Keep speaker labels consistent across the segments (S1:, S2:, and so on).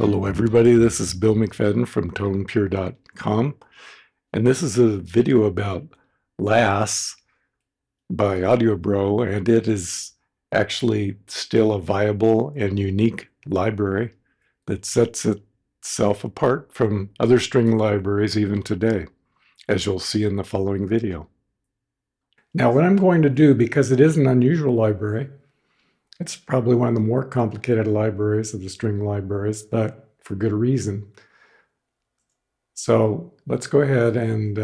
S1: Hello everybody, this is Bill McFadden from tonepure.com, and this is a video about LASS by AudioBro, and it is actually still a viable and unique library that sets itself apart from other string libraries even today, as you'll see in the following video. Now what I'm going to do, because it is an unusual library, it's probably one of the more complicated libraries of the string libraries, but for good reason. So let's go ahead and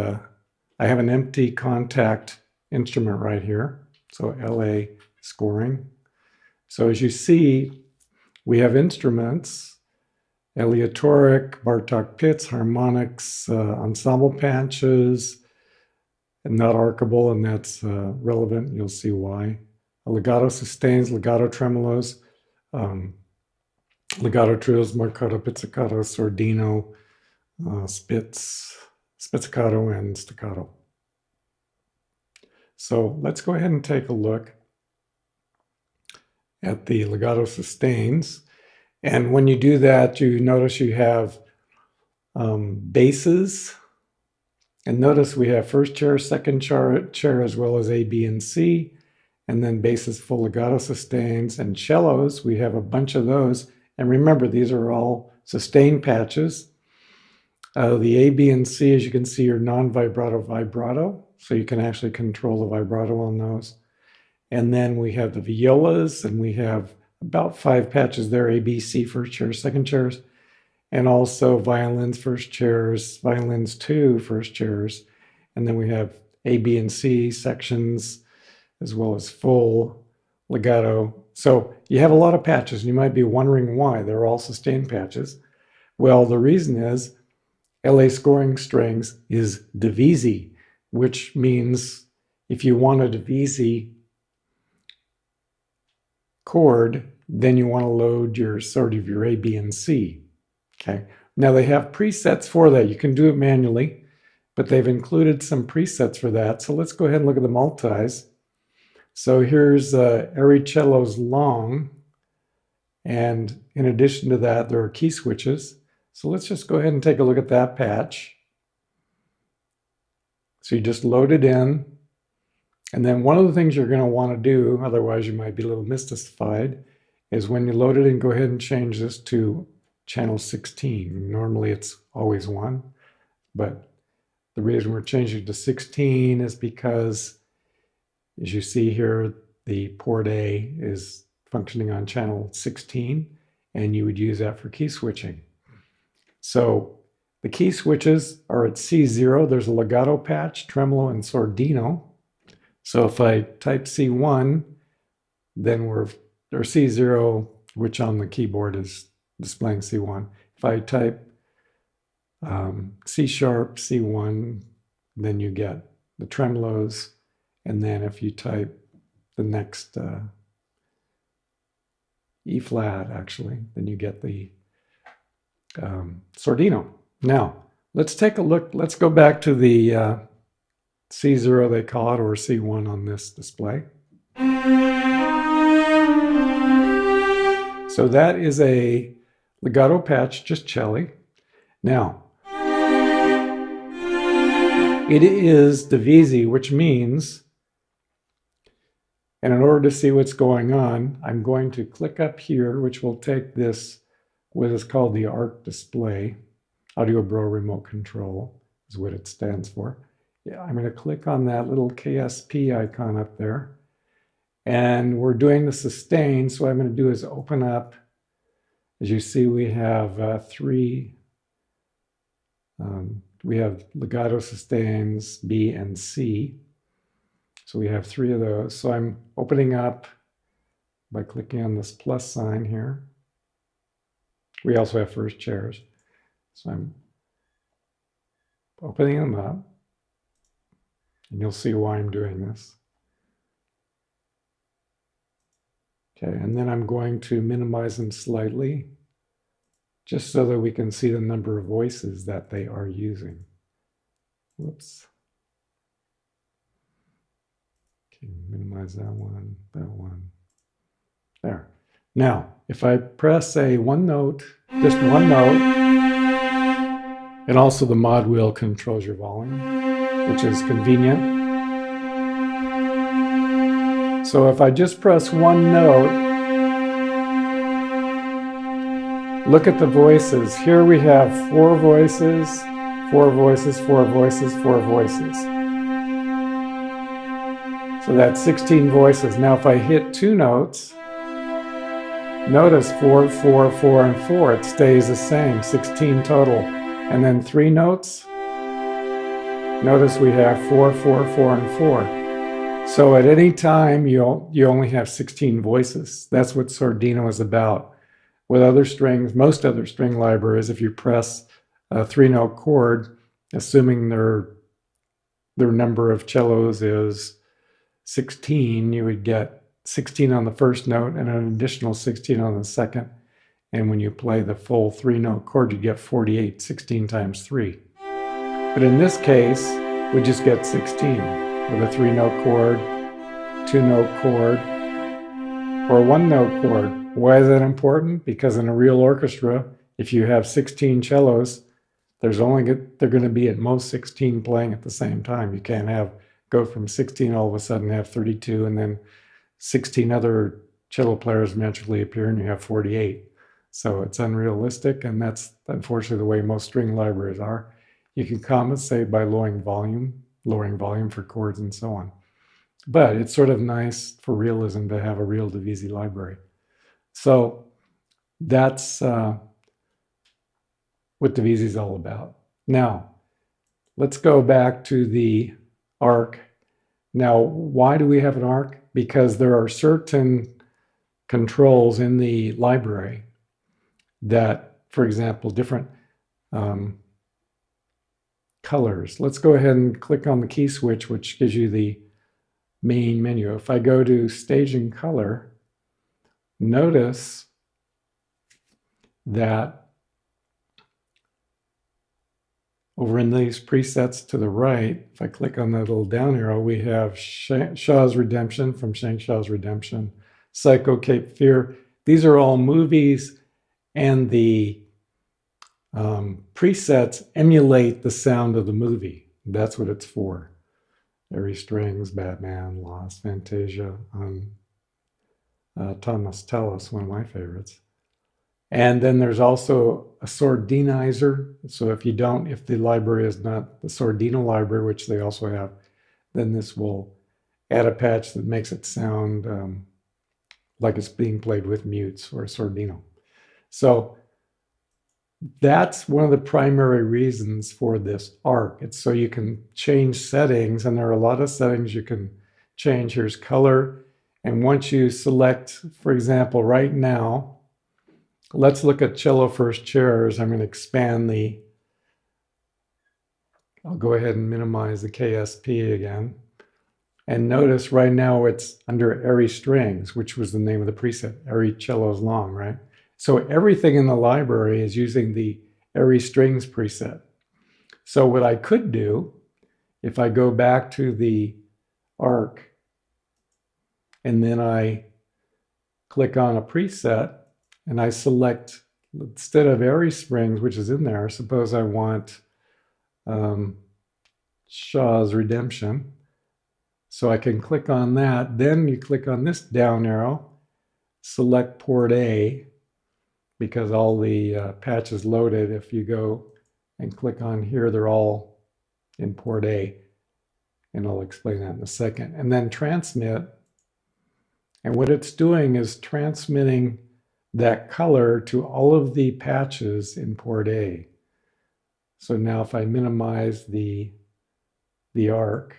S1: I have an empty contact instrument right here. So LA scoring. So as you see, we have instruments, aleatoric, Bartok pits, harmonics, ensemble patches, and not archable, and that's relevant. You'll see why. Legato sustains, legato tremolos, legato trios, marcato, pizzicato, sordino, spizzicato, and staccato. So let's go ahead and take a look at the legato sustains. And when you do that, you notice you have basses. And notice we have first chair, second chair, as well as A, B, and C. And then basses, full legato sustains, and cellos, we have a bunch of those. And remember, these are all sustain patches. The A, B, and C, as you can see, are non-vibrato vibrato. So you can actually control the vibrato on those. And then we have the violas, and we have about 5 patches there, A, B, C, first chairs, second chairs, and also violins, first chairs, violins 2, first chairs. And then we have A, B, and C sections, as well as full legato. So you have a lot of patches, and you might be wondering why. They're all sustained patches. Well, the reason is LA scoring strings is divisi, which means if you want a divisi chord, then you want to load your sort of your A, B, and C. Okay. Now they have presets for that. You can do it manually, but they've included some presets for that. So let's go ahead and look at the multis. So here's cello's long, and in addition to that, there are key switches. So let's just go ahead and take a look at that patch. So you just load it in, and then one of the things you're going to want to do, otherwise you might be a little mystified, is when you load it in, go ahead and change this to channel 16. Normally it's always 1, but the reason we're changing to 16 is because, as you see here, the port A is functioning on channel 16, and you would use that for key switching. So the key switches are at C0. There's a legato patch, tremolo, and sordino. So if I type C1, then or C0, which on the keyboard is displaying C1. If I type C sharp, C1, then you get the tremolos. And then if you type the next E flat, actually, then you get the sordino. Now, let's take a look. Let's go back to the C0, they call it, or C1 on this display. So that is a legato patch, just cello. Now, it is divisi, which means, and in order to see what's going on, I'm going to click up here, which will take this, what is called the ARC display. AudioBro remote control is what it stands for. Yeah, I'm going to click on that little KSP icon up there. And we're doing the sustain, so what I'm going to do is open up. As you see, we have 3. We have legato sustains, B and C. So we have 3 of those. So I'm opening up by clicking on this plus sign here. We also have first chairs. So I'm opening them up. And you'll see why I'm doing this. Okay, and then I'm going to minimize them slightly, just so that we can see the number of voices that they are using. Whoops. Okay, minimize that one, that one. There. Now, if I press a one note, just one note. And also the mod wheel controls your volume, which is convenient. So if I just press one note, look at the voices. Here we have 4 voices, 4 voices, 4 voices, 4 voices. So that's 16 voices. Now if I hit 2 notes, notice 4, 4, 4, and 4. It stays the same, 16 total. And then 3 notes, notice we have 4, 4, 4, and 4. So at any time, you only have 16 voices. That's what Sordino is about. With other strings, most other string libraries, if you press a 3-note chord, assuming their number of cellos is 16, you would get 16 on the first note and an additional 16 on the second. And when you play the full 3-note chord, you get 48, 16 times 3. But in this case, we just get 16 with a 3-note chord, 2-note chord, or a 1-note chord. Why is that important? Because in a real orchestra, if you have 16 cellos, they're going to be at most 16 playing at the same time. You can't go from 16 all of a sudden have 32 and then 16 other cello players magically appear and you have 48. So it's unrealistic, and that's unfortunately the way most string libraries are. You can compensate by lowering volume for chords and so on. But it's sort of nice for realism to have a real divisi library. So that's what divisi is all about. Now, let's go back to the arc. Now, why do we have an arc? Because there are certain controls in the library that, for example, different colors. Let's go ahead and click on the key switch, which gives you the main menu. If I go to stage and color, notice that over in these presets to the right, if I click on that little down arrow, we have Shaw's Redemption from Shang Shaw's Redemption, Psycho Cape Fear. These are all movies, and the presets emulate the sound of the movie. That's what it's for. Airy Strings, Batman, LASS, Fantasia, Thomas Tallis, one of my favorites. And then there's also a Sordinizer. So if the library is not the Sordino library, which they also have, then this will add a patch that makes it sound like it's being played with mutes or Sordino. So that's one of the primary reasons for this arc. It's so you can change settings, and there are a lot of settings you can change. Here's color. And once you select, for example, right now, let's look at cello first chairs. I'm going to expand I'll go ahead and minimize the KSP again. And notice right now it's under Airy Strings, which was the name of the preset. Airy Cello's Long, right? So everything in the library is using the Airy Strings preset. So what I could do, if I go back to the arc, and then I click on a preset, and I select, instead of Airy Strings, which is in there, suppose I want Shaw's Redemption. So I can click on that. Then you click on this down arrow, select port A, because all the patches loaded. If you go and click on here, they're all in port A. And I'll explain that in a second. And then transmit. And what it's doing is transmitting that color to all of the patches in port A. So now if I minimize the arc,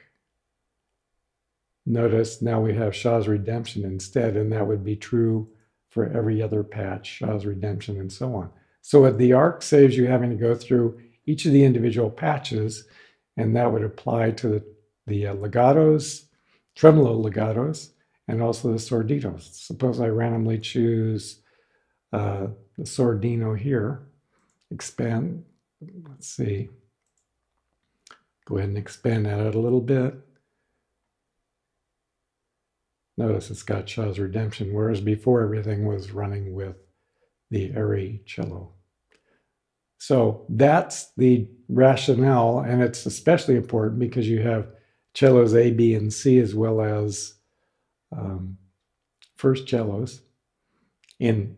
S1: notice now we have Shaw's Redemption instead, and that would be true for every other patch, Shaw's Redemption, and so on. So the arc saves you having to go through each of the individual patches, and that would apply to the legatos, tremolo legatos, and also the sordinos. Suppose I randomly choose the sordino here, expand, let's see, go ahead and expand that out a little bit. Notice it's got Shaw's Redemption, whereas before everything was running with the Airy cello. So that's the rationale, and it's especially important because you have cellos A, B, and C, as well as first cellos in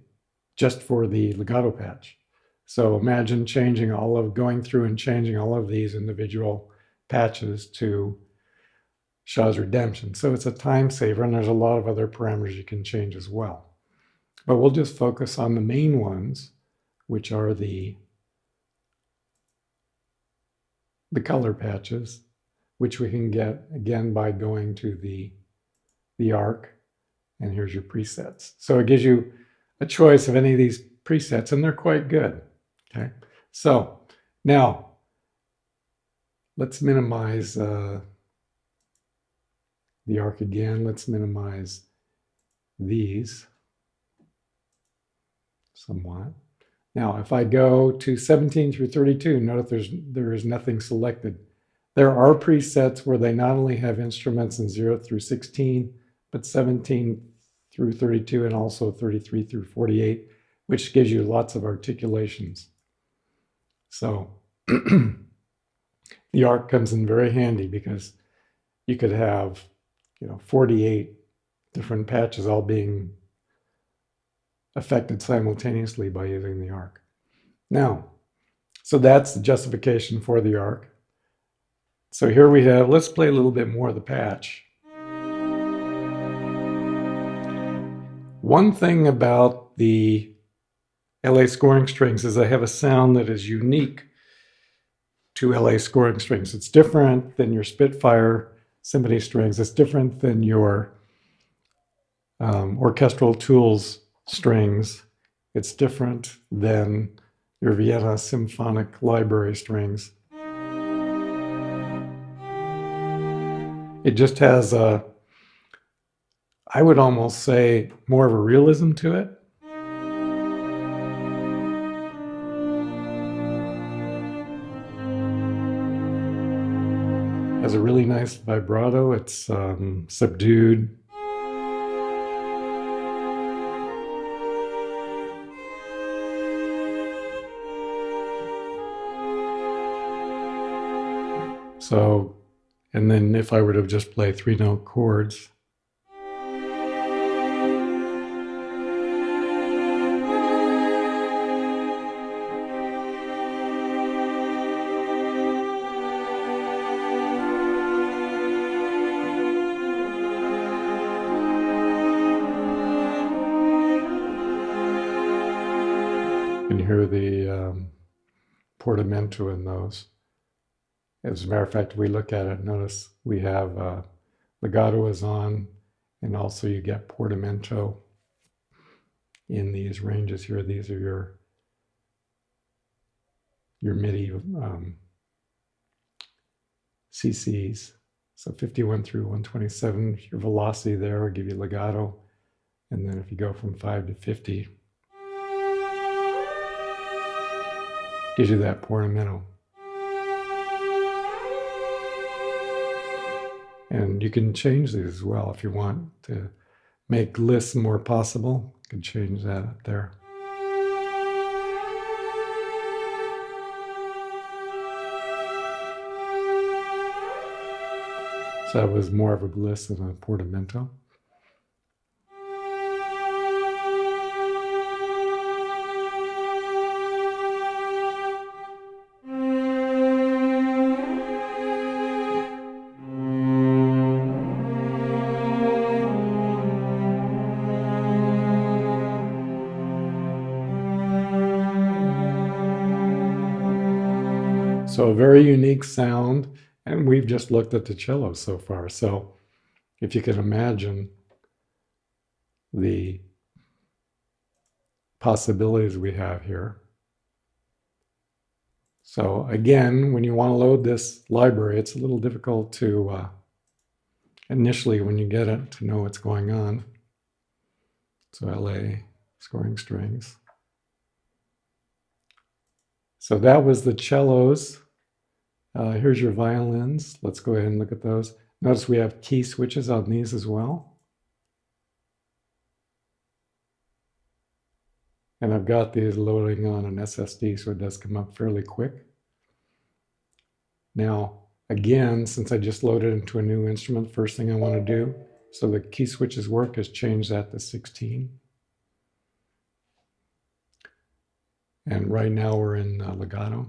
S1: just for the legato patch. So imagine going through and changing all of these individual patches to Shaw's Redemption. So it's a time saver, and there's a lot of other parameters you can change as well. But we'll just focus on the main ones, which are the color patches, which we can get again by going to the arc, and here's your presets. So it gives you a choice of any of these presets, and they're quite good. Okay, so now let's minimize the arc again. Let's minimize these somewhat. Now, if I go to 17 through 32, notice there is nothing selected. There are presets where they not only have instruments in 0 through 16, but 17 through 32 and also 33 through 48, which gives you lots of articulations. So the arc comes in very handy because you could have 48 different patches all being affected simultaneously by using the arc. Now, so that's the justification for the arc. So here we have, let's play a little bit more of the patch. One thing about the LA scoring strings is they have a sound that is unique to LA scoring strings. It's different than your Spitfire symphony strings. It's different than your orchestral tools strings. It's different than your Vienna symphonic library strings. It just has a, I would almost say, more of a realism to it. Has a really nice vibrato. It's subdued. So, and then if I were to just play 3-note chords, you can hear the portamento in those. As a matter of fact, if we look at it, notice we have legato is on, and also you get portamento in these ranges here. These are your MIDI CCs. So 51 through 127, your velocity there will give you legato. And then if you go from 5 to 50, gives you that portamento. And you can change these as well if you want to make lists more possible. You can change that up there. So that was more of a gliss than a portamento. So a very unique sound, and we've just looked at the cello so far. So if you can imagine the possibilities we have here. So again, when you want to load this library, it's a little difficult to, initially when you get it, to know what's going on. So LA scoring strings. So that was the cellos. Here's your violins. Let's go ahead and look at those. Notice we have key switches on these as well. And I've got these loading on an SSD, so it does come up fairly quick. Now, again, since I just loaded into a new instrument, first thing I want to do, so the key switches work, is change that to 16. And right now we're in legato.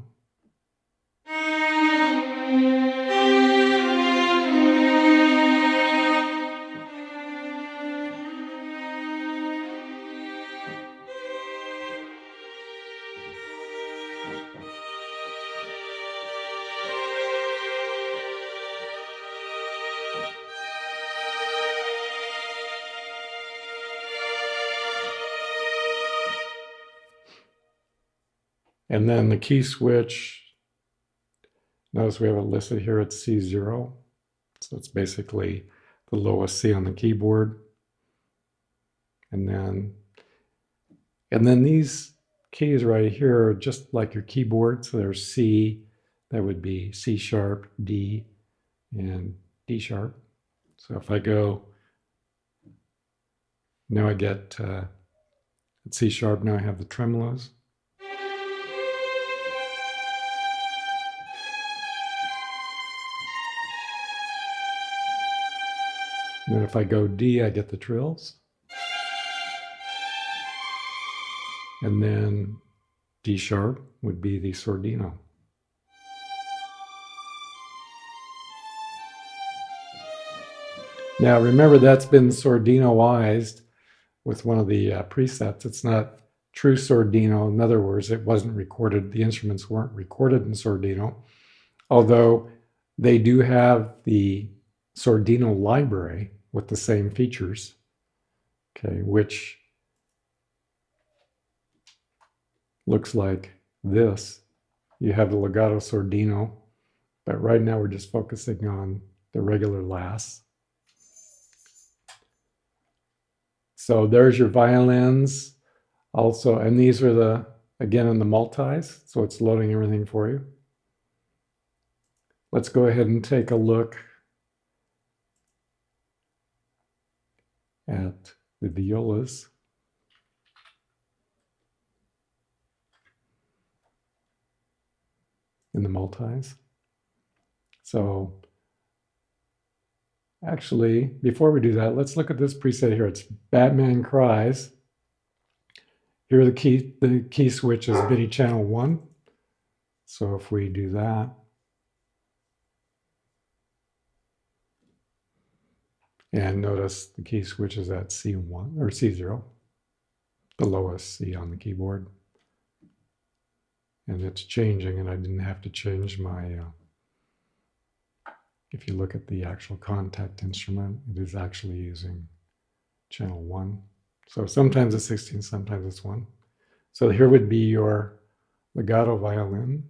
S1: And then the key switch, notice we have it listed here at C0. So it's basically the lowest C on the keyboard. And then these keys right here are just like your keyboard. So there's C, that would be C sharp, D, and D sharp. So if I go, now I get at C sharp, now I have the tremolos. And then if I go D, I get the trills. And then D sharp would be the sordino. Now remember, that's been sordinoized with one of the presets. It's not true sordino. In other words, it wasn't recorded. The instruments weren't recorded in sordino, although they do have the sordino library with the same features, okay, which looks like this. You have the legato sordino, but right now we're just focusing on the regular LASS. So there's your violins also, and these are the, again, in the multis, so it's loading everything for you. Let's go ahead and take a look at the violas. In the multis. So actually, before we do that, let's look at this preset here. It's Batman Cries. Here are the key switch is MIDI channel 1. So if we do that, and notice the key switch is at C1 or C0, the lowest C on the keyboard. And it's changing, and I didn't have to change my, if you look at the actual contact instrument, it is actually using channel 1. So sometimes it's 16, sometimes it's 1. So here would be your legato violin.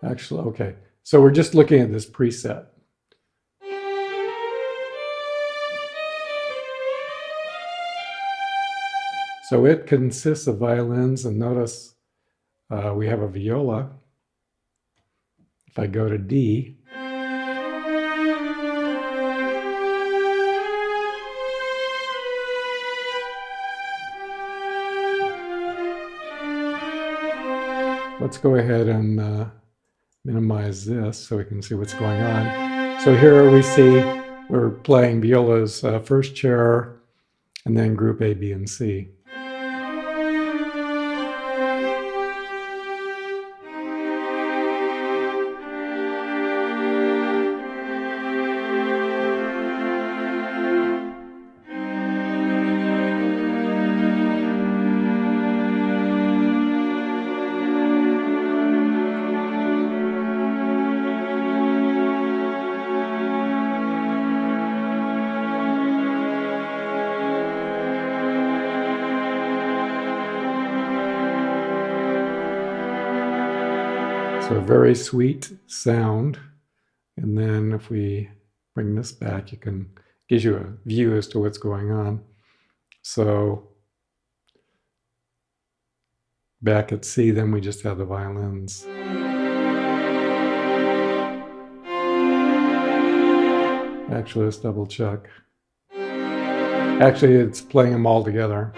S1: Actually, okay. So we're just looking at this preset. So it consists of violins, and notice we have a viola. If I go to D, let's go ahead and minimize this so we can see what's going on. So here we see we're playing Viola's first chair, and then group A, B, and C. So a very sweet sound. And then if we bring this back, gives you a view as to what's going on. So back at C, then we just have the violins. Actually, let's double check. Actually, it's playing them all together.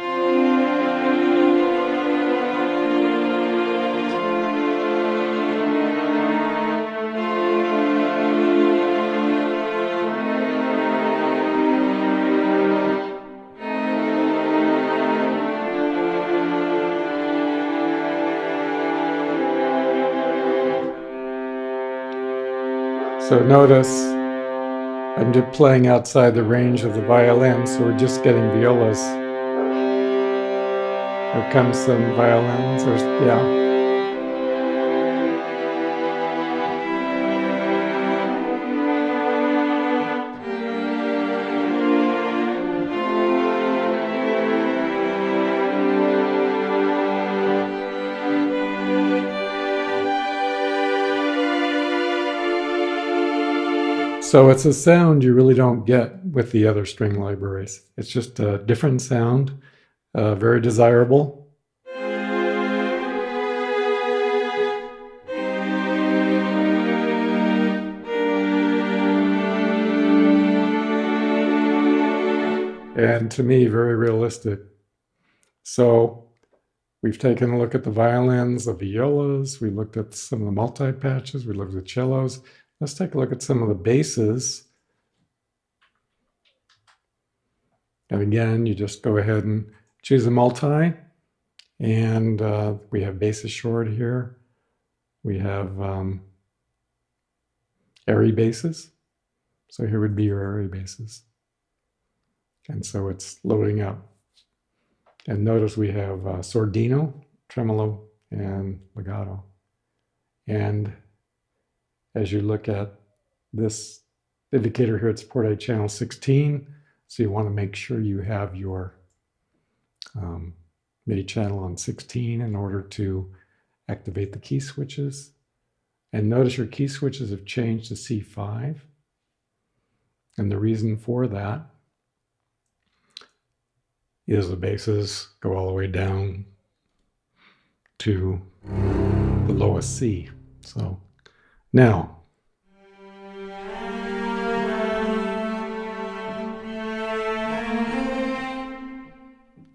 S1: So notice I'm just playing outside the range of the violin, so we're just getting violas. There comes some violins, yeah. So it's a sound you really don't get with the other string libraries. It's just a different sound, very desirable. And to me, very realistic. So we've taken a look at the violins, the violas, we looked at some of the multi-patches, we looked at cellos. Let's take a look at some of the basses. And again, you just go ahead and choose a multi. And we have basses short here. We have airy basses. So here would be your airy basses. And so it's loading up. And notice we have sordino, tremolo, and legato. And as you look at this indicator here, it's port A channel 16. So you want to make sure you have your MIDI channel on 16 in order to activate the key switches. And notice your key switches have changed to C5. And the reason for that is the basses go all the way down to the lowest C. So now,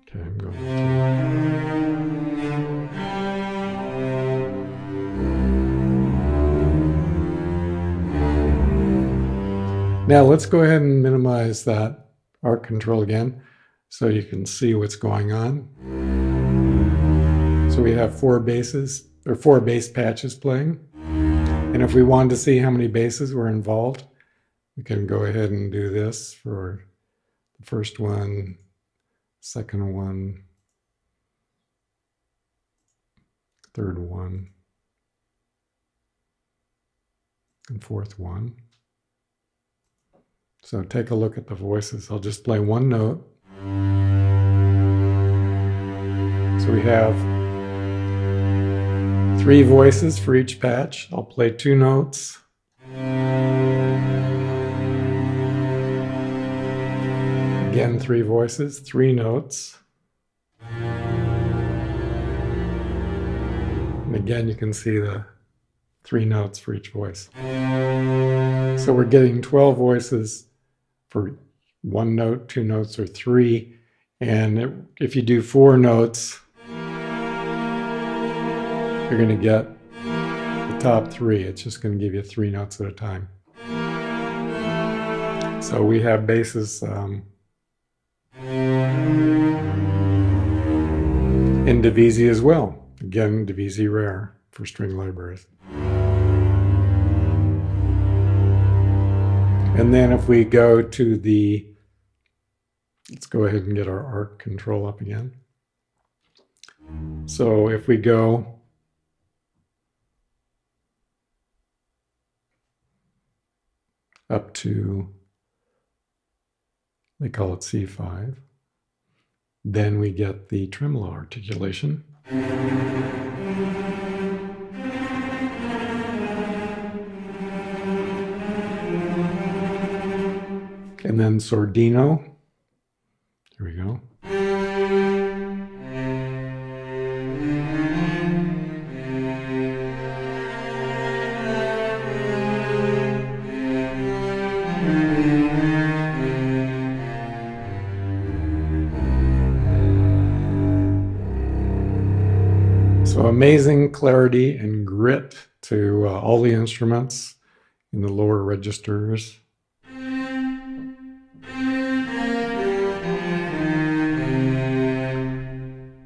S1: okay, I'm going to. Now let's go ahead and minimize that arc control again so you can see what's going on. So we have 4 basses, or 4 bass patches playing. And if we wanted to see how many basses were involved, we can go ahead and do this for the first one, second one, third one, and fourth one. So take a look at the voices. I'll just play one note. So we have 3 voices for each patch. I'll play 2 notes. Again, 3 voices, 3 notes. And again, you can see the 3 notes for each voice. So we're getting 12 voices for 1 note, 2 notes, or 3. And if you do 4 notes, you're going to get the top 3. It's just going to give you 3 notes at a time. So we have basses in divisi as well. Again, divisi rare for string libraries. And then if we go to the, let's go ahead and get our arc control up again. So if we go up to, they call it C5, then we get the tremolo articulation. And then sordino, here we go. amazing clarity and grit to all the instruments in the lower registers.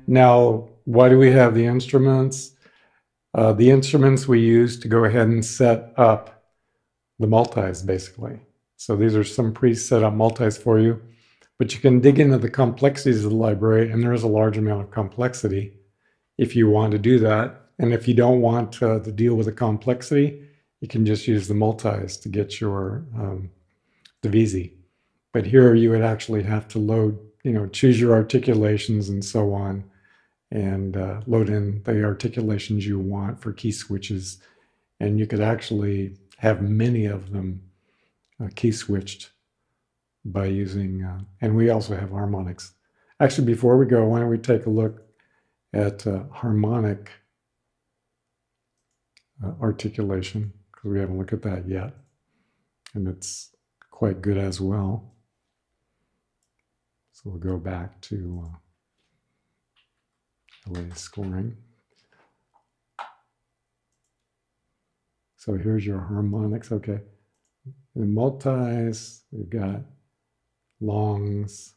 S1: Now, why do we have the instruments? The instruments we use to go ahead and set up the multis, basically. So these are some pre-set up multis for you, but you can dig into the complexities of the library, and there is a large amount of complexity if you want to do that. And if you don't want to deal with the complexity, you can just use the multis to get your divisi. But here you would actually have to load, choose your articulations and so on, and load in the articulations you want for key switches. And you could actually have many of them key switched by using, and we also have harmonics. Actually, before we go, why don't we take a look at harmonic articulation, because we haven't looked at that yet, and it's quite good as well. So we'll go back to LASS scoring. So here's your harmonics. Okay, in multis, we've got longs,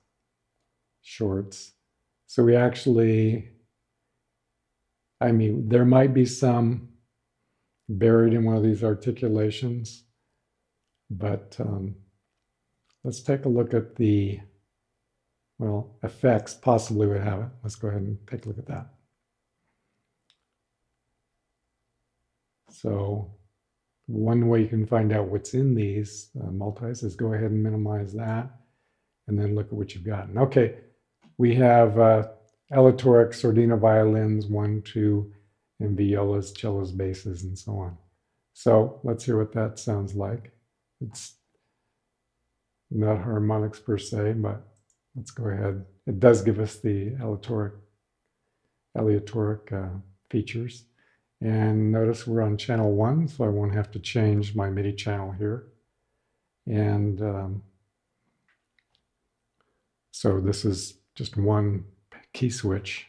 S1: shorts. So we actually, there might be some buried in one of these articulations, but let's take a look at the, effects possibly would have it. Let's go ahead and take a look at that. So one way you can find out what's in these multis is go ahead and minimize that, and then look at what you've gotten. Okay, we have aleatoric sordino violins, 1, 2, and violas, cellos, basses, and so on. So let's hear what that sounds like. It's not harmonics per se, but let's go ahead. It does give us the aleatoric features. And notice we're on channel 1, so I won't have to change my MIDI channel here. And so this is just one key switch.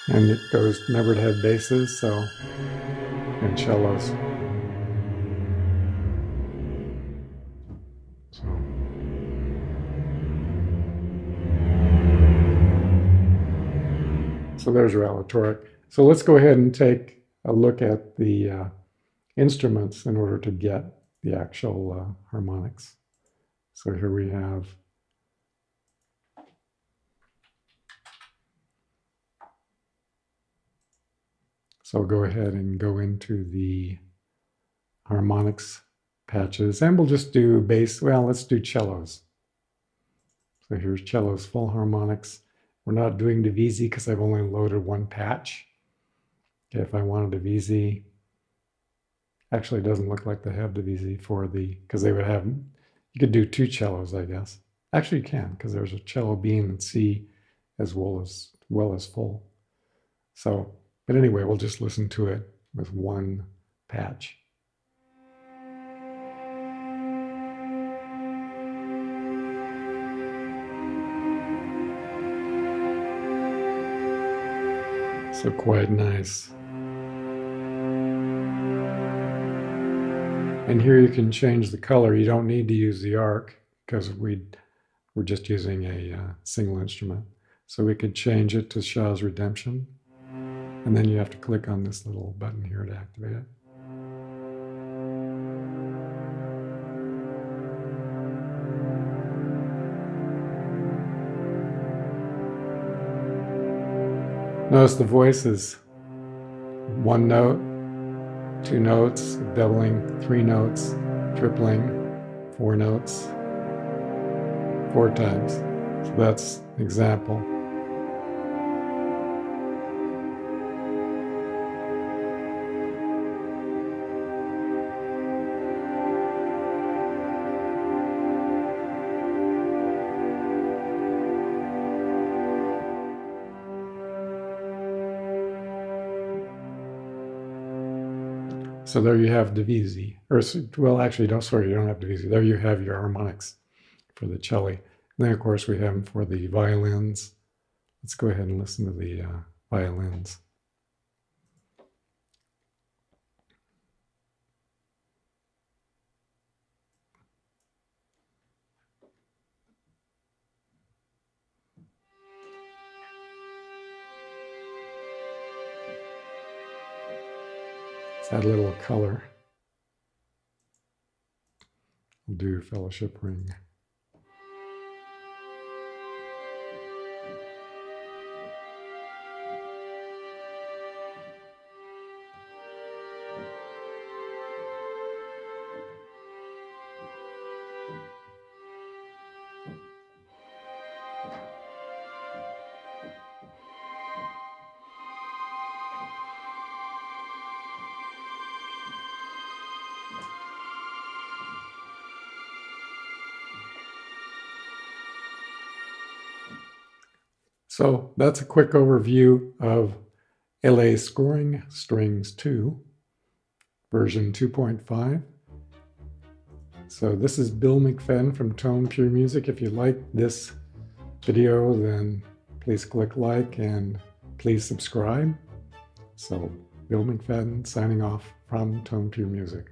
S1: And it goes, remember to have basses, so, and cellos. So there's your aleatoric. So let's go ahead and take a look at the instruments in order to get the actual harmonics. So here we have So I'll go ahead and go into the harmonics patches, and we'll just do bass. Well, let's do cellos. So here's cellos, full harmonics. We're not doing divisi because I've only loaded one patch. Okay, if I wanted divisi, actually it doesn't look like they have divisi for the, because they would have, you could do two cellos, I guess. Actually you can, because there's a cello B and C as well as full. So, but anyway, we'll just listen to it with one patch. So quite nice. And here you can change the color. You don't need to use the arc because we're just using a single instrument. So we could change it to Shaw's Redemption. And then you have to click on this little button here to activate it. Notice the voice is one note, two notes, doubling, three notes, tripling, four notes, four times. So that's an example. So there you have divisi, or well, actually, don't sorry, you don't have divisi. There you have your harmonics for the cello. And then, of course, we have them for the violins. Let's go ahead and listen to the violins. Let's add a little color. We'll do fellowship ring. So that's a quick overview of LA Scoring Strings 2, version 2.5. So this is Bill McFadden from Tone Pure Music. If you like this video, then please click like and please subscribe. So Bill McFadden signing off from Tone Pure Music.